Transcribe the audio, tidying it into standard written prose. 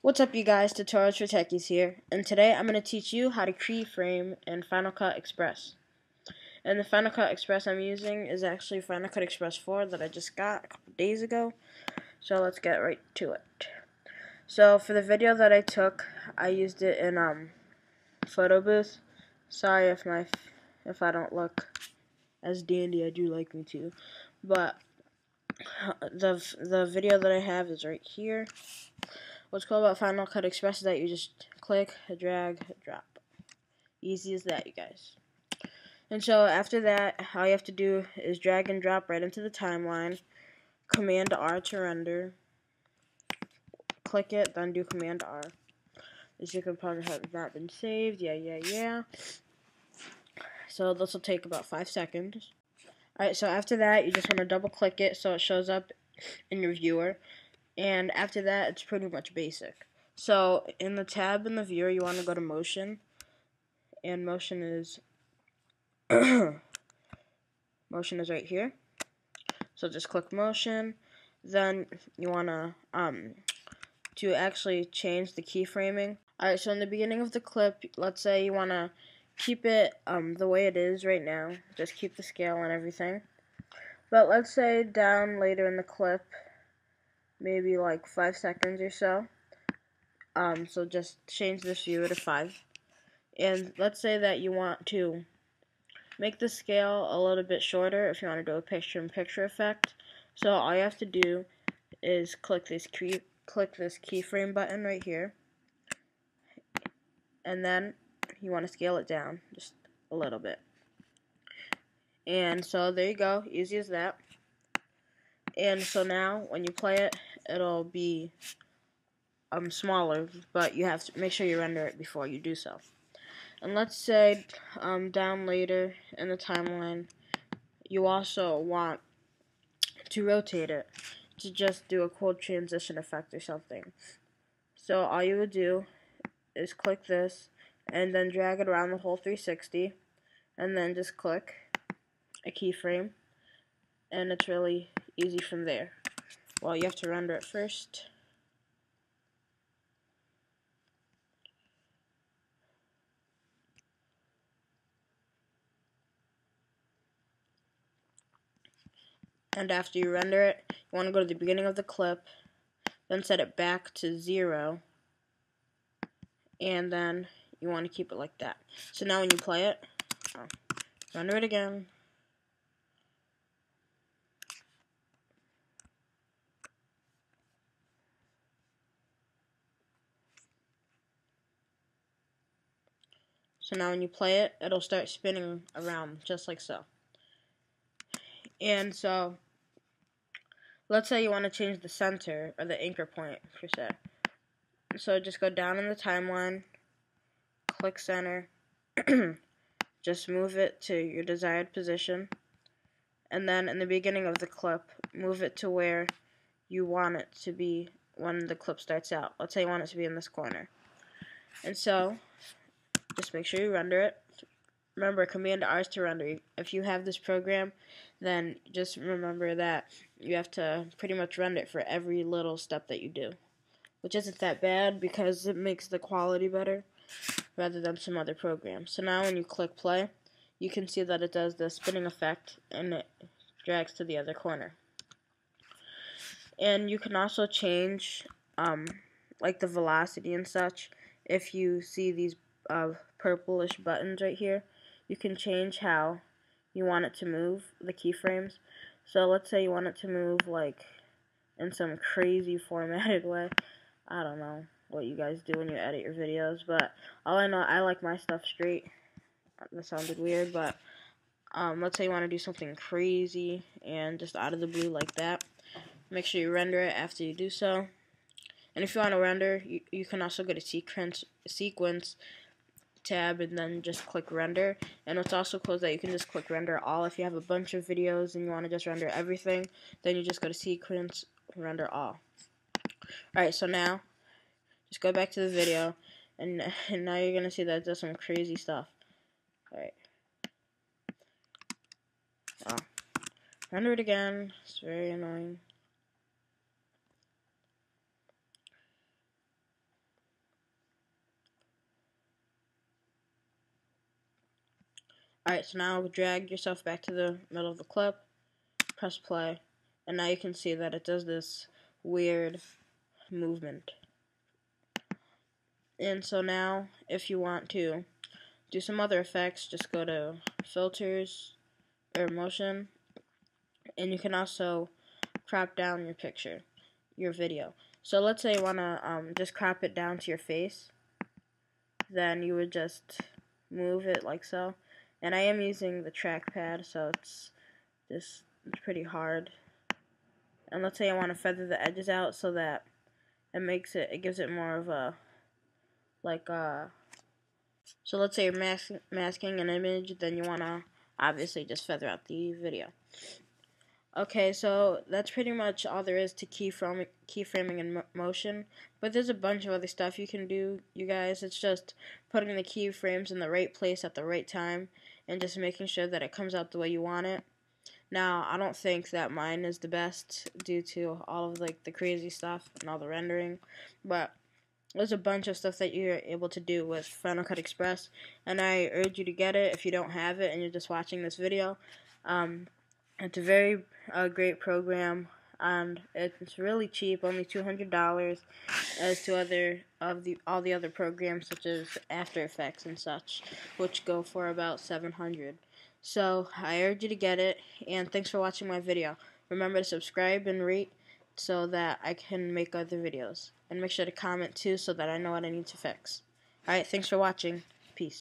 What's up, you guys? Tutorials for Techies here, and today I'm going to teach you how to keyframe in Final Cut Express. And the Final Cut Express I'm using is actually Final Cut Express 4 that I just got a couple days ago. So let's get right to it. So for the video that I took, I used it in photo booth. Sorry if I don't look as dandy as you like me to, but the video that I have is right here. What's cool about Final Cut Express is that you just click, drag, drop. Easy as that, you guys. And so after that, all you have to do is drag and drop right into the timeline. Command R to render. Click it, then do Command R. This component has not been saved. Yeah. So this will take about 5 seconds. Alright, so after that, you just want to double click it so it shows up in your viewer. And after that, it's pretty much basic. So in the tab in the viewer, you want to go to motion, and motion is motion is right here. So just click motion. Then you want to actually change the keyframing. Alright, so in the beginning of the clip, let's say you want to keep it the way it is right now. Just keep the scale and everything. But let's say down later in the clip, maybe like 5 seconds or so. So just change this viewer to 5. And let's say that you want to make the scale a little bit shorter if you want to do a picture-in-picture effect. So all you have to do is click this keyframe button right here. And then you want to scale it down just a little bit. And so there you go, easy as that. And so now when you play it, it'll be smaller, but you have to make sure you render it before you do so. And let's say down later in the timeline, you also want to rotate it to just do a cool transition effect or something. So all you would do is click this and then drag it around the whole 360 and then just click a keyframe, and it's really easy from there. Well, you have to render it first. And after you render it, you want to go to the beginning of the clip, then set it back to 0, and then you want to keep it like that. So now when you play it, render it again. So now when you play it, it'll start spinning around just like so. And so let's say you want to change the center or the anchor point per se. So just go down in the timeline, click center, just move it to your desired position, and then in the beginning of the clip, move it to where you want it to be when the clip starts out. Let's say you want it to be in this corner. And so just make sure you render it. Remember, Command R is to render. If you have this program, then just remember that you have to pretty much render it for every little step that you do, which isn't that bad because it makes the quality better rather than some other programs. So now when you click play, you can see that it does the spinning effect and it drags to the other corner. And you can also change like the velocity and such. If you see these purplish buttons right here, you can change how you want it to move, the keyframes. So let's say you want it to move like in some crazy formatted way. I don't know what you guys do when you edit your videos, but all I know, I like my stuff straight. That sounded weird, but let's say you want to do something crazy and just out of the blue like that. Make sure you render it after you do so. And if you want to render, you can also go to sequence tab and then just click render. And what's also cool is that you can just click render all. If you have a bunch of videos and you want to just render everything, then you just go to sequence, render all. Alright, so now just go back to the video, and now you're gonna see that it does some crazy stuff. Alright. Oh. Render it again. It's very annoying. Alright, so now drag yourself back to the middle of the clip, press play, and now you can see that it does this weird movement. And so now, if you want to do some other effects, just go to filters or motion, and you can also crop down your picture, your video. So let's say you want to just crop it down to your face, then you would just move it like so. And I am using the trackpad, so it's pretty hard. And let's say I want to feather the edges out so that it gives it more of a so let's say you're masking an image, then you want to obviously just feather out the video. Okay, so that's pretty much all there is to keyframing in motion, but there's a bunch of other stuff you can do, you guys. It's just putting the keyframes in the right place at the right time and just making sure that it comes out the way you want it. Now, I don't think that mine is the best due to all of the crazy stuff and all the rendering, but there's a bunch of stuff that you're able to do with Final Cut Express, and I urge you to get it if you don't have it and you're just watching this video. It's a very great program, and it's really cheap, only $200, as to all the other programs such as After Effects and such, which go for about $700. So I urge you to get it, and thanks for watching my video. Remember to subscribe and rate so that I can make other videos, and make sure to comment too so that I know what I need to fix. Alright, thanks for watching.